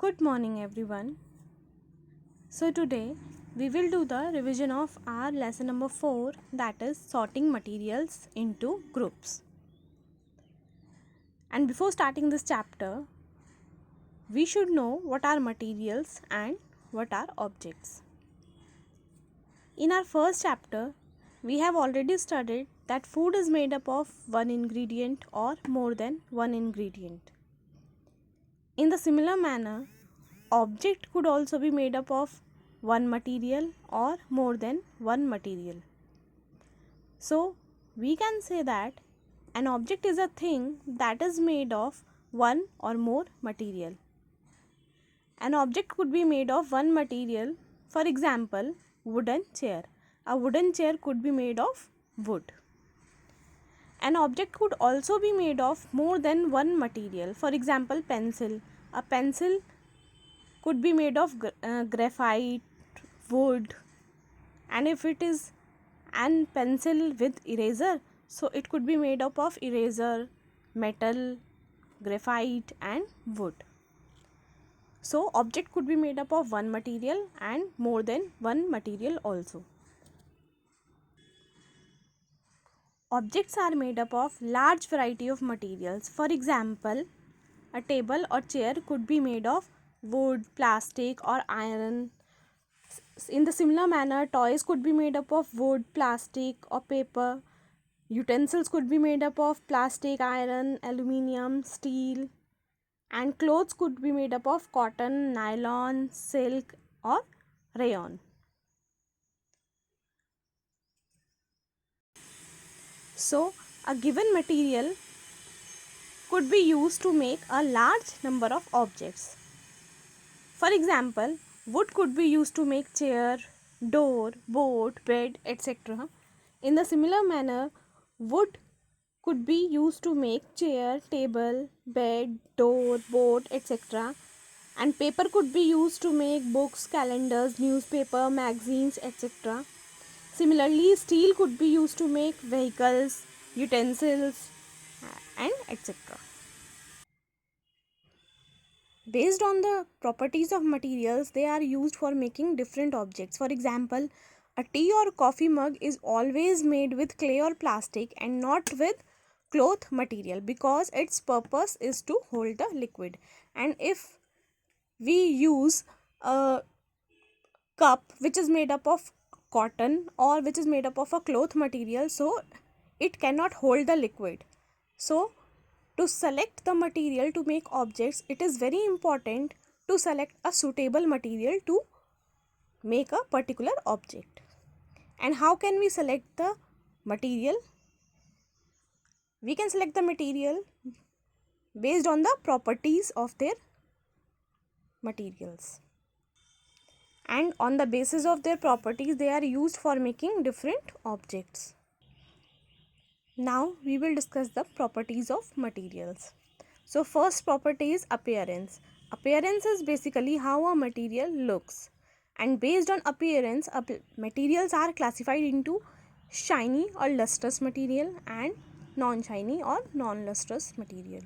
Good morning, everyone. So, today we will do the revision of our lesson number 4, that is sorting materials into groups. And before starting this chapter, we should know what are materials and what are objects. In our first chapter, we have already studied that food is made up of one ingredient or more than one ingredient. In the similar manner, object could also be made up of one material or more than one material. So, we can say that an object is a thing that is made of one or more material. An object could be made of one material, for example, wooden chair. A wooden chair could be made of wood. An object could also be made of more than one material, for example, pencil. A pencil could be made of graphite, wood, and if it is an pencil with eraser, so it could be made up of eraser, metal, graphite and wood. So object could be made up of one material and more than one material also. Objects are made up of large variety of materials. For example, a table or chair could be made of wood, plastic or iron. In the similar manner, toys could be made up of wood, plastic or paper. Utensils could be made up of plastic, iron, aluminium, steel. And clothes could be made up of cotton, nylon, silk or rayon. So, a given material could be used to make a large number of objects. For example, wood could be used to make chair, door, boat, bed, etc. In the similar manner, wood could be used to make chair, table, bed, door, boat, etc. And paper could be used to make books, calendars, newspaper, magazines, etc. Similarly, steel could be used to make vehicles, utensils, and etc. Based on the properties of materials, they are used for making different objects. For example, a tea or coffee mug is always made with clay or plastic and not with cloth material because its purpose is to hold the liquid. And if we use a cup which is made up of cotton or which is made up of a cloth material, so it cannot hold the liquid. So to select the material to make objects, it is very important to select a suitable material to make a particular object. And how can we select the material? We can select the material based on the properties of their materials. And on the basis of their properties, they are used for making different objects. Now we will discuss the properties of materials. So first property is appearance. Appearance is basically how a material looks. And based on appearance, materials are classified into shiny or lustrous material and non-shiny or non-lustrous material.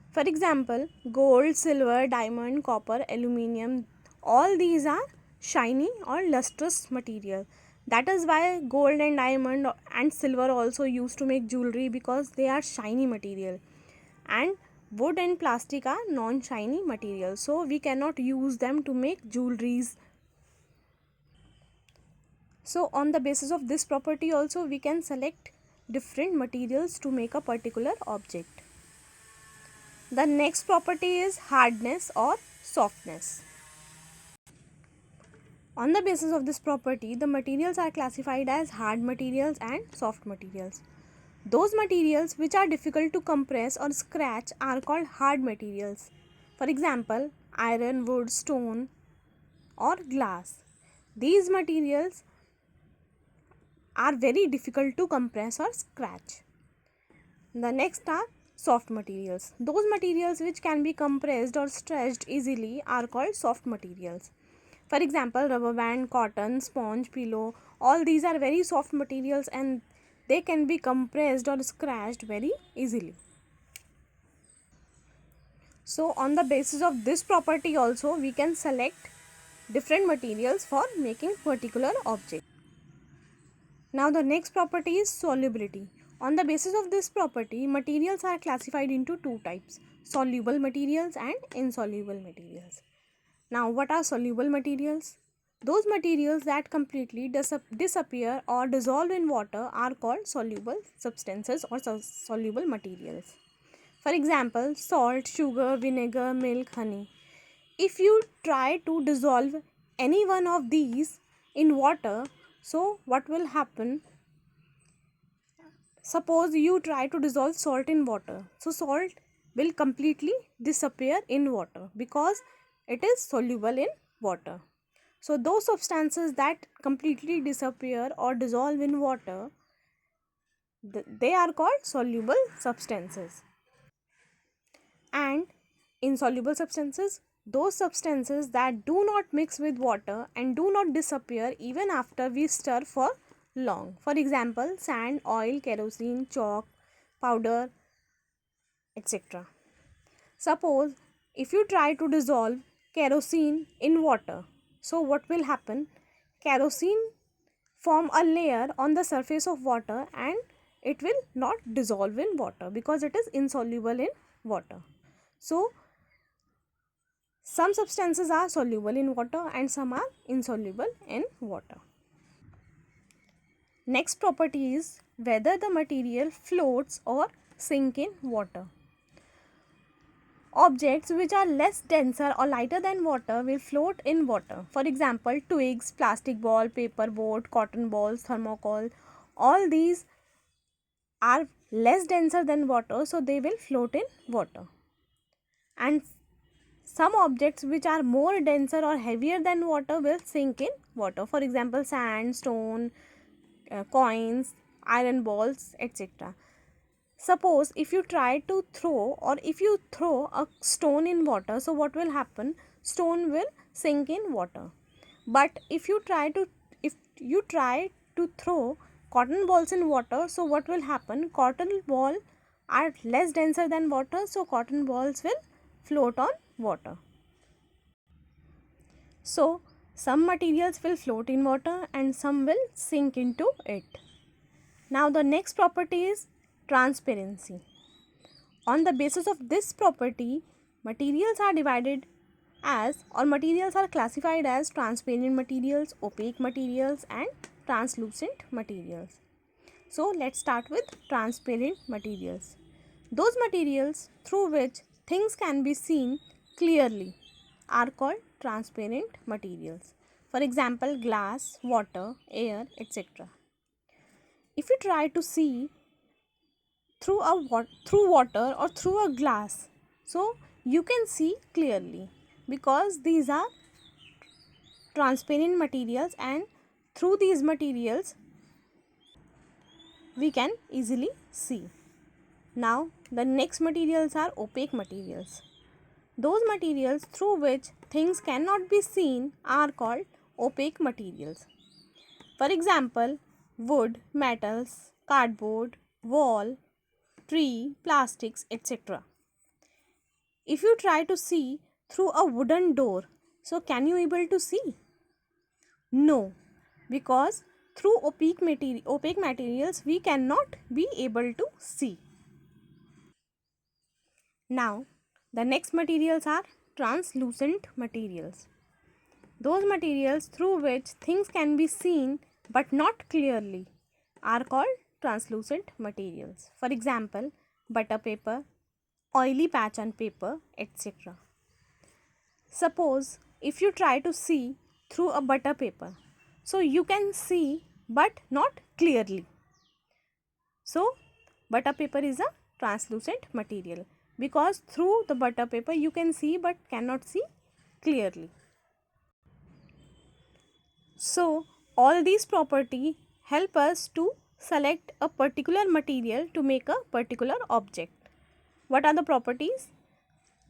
For example, gold, silver, diamond, copper, aluminium, all these are shiny or lustrous material. That is why gold and diamond and silver also used to make jewelry, because they are shiny material. And wood and plastic are non-shiny material, so we cannot use them to make jewelries. So on the basis of this property also, we can select different materials to make a particular object. The next property is hardness or softness. On the basis of this property, the materials are classified as hard materials and soft materials. Those materials which are difficult to compress or scratch are called hard materials. For example, iron, wood, stone or glass. These materials are very difficult to compress or scratch. The next are soft materials. Those materials which can be compressed or stretched easily are called soft materials. For example, rubber band, cotton, sponge, pillow, all these are very soft materials and they can be compressed or scratched very easily. So on the basis of this property also we can select different materials for making particular object. Now the next property is solubility. On the basis of this property, materials are classified into two types: soluble materials and insoluble materials. Now what are soluble materials? Those materials that completely disappear or dissolve in water are called soluble substances or soluble materials. For example, salt, sugar, vinegar, milk, honey. If you try to dissolve any one of these in water, so what will happen? Suppose you try to dissolve salt in water. So salt will completely disappear in water because it is soluble in water. So those substances that completely disappear or dissolve in water, they are called soluble substances. And insoluble substances, those substances that do not mix with water and do not disappear even after we stir for long. For example, sand, oil, kerosene, chalk, powder, etc. Suppose if you try to dissolve kerosene in water, so what will happen? Kerosene form a layer on the surface of water and it will not dissolve in water because it is insoluble in water. So some substances are soluble in water and some are insoluble in water. Next property is whether the material floats or sink in water. Objects which are less denser or lighter than water will float in water. For example, twigs, plastic ball, paper boat, cotton balls, thermocol, all these are less denser than water, so they will float in water. And some objects which are more denser or heavier than water will sink in water. For example, sand, stone, coins, iron balls, etc. Suppose if you try to throw or if you throw a stone in water, so what will happen? Stone will sink in water. But if you try to throw cotton balls in water, so what will happen? Cotton ball are less denser than water, so cotton balls will float on water. So some materials will float in water and some will sink into it. Now the next property is transparency. On the basis of this property, materials are classified as transparent materials, opaque materials and translucent materials. So let's start with transparent materials. Those materials through which things can be seen clearly are called transparent materials. For example, glass, water, air, etc. If you try to see through water or through a glass, so you can see clearly because these are transparent materials and through these materials we can easily see. Now the next materials are opaque materials. Those materials through which things cannot be seen are called opaque materials. For example, wood, metals, cardboard, wall, tree, plastics, etc. If you try to see through a wooden door, so can you able to see? No, because through opaque materials we cannot be able to see. Now, the next materials are translucent materials. Those materials through which things can be seen but not clearly are called translucent materials. For example, butter paper, oily patch on paper, etc. Suppose if you try to see through a butter paper, so you can see but not clearly. So butter paper is a translucent material because through the butter paper you can see but cannot see clearly. So all these properties help us to select a particular material to make a particular object. What are the properties?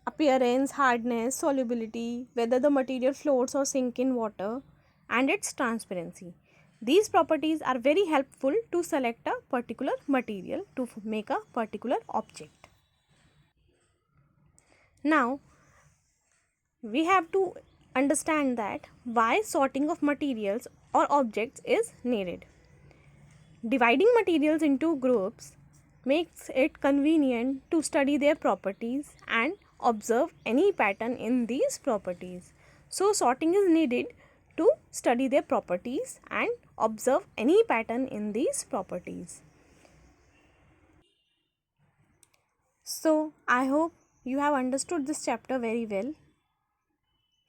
Appearance, hardness, solubility, whether the material floats or sinks in water, and its transparency. These properties are very helpful to select a particular material to make a particular object. Now we have to understand that why sorting of materials or objects is needed. Dividing materials into groups makes it convenient to study their properties and observe any pattern in these properties. So sorting is needed to study their properties and observe any pattern in these properties. So I hope you have understood this chapter very well.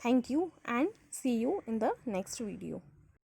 Thank you and see you in the next video.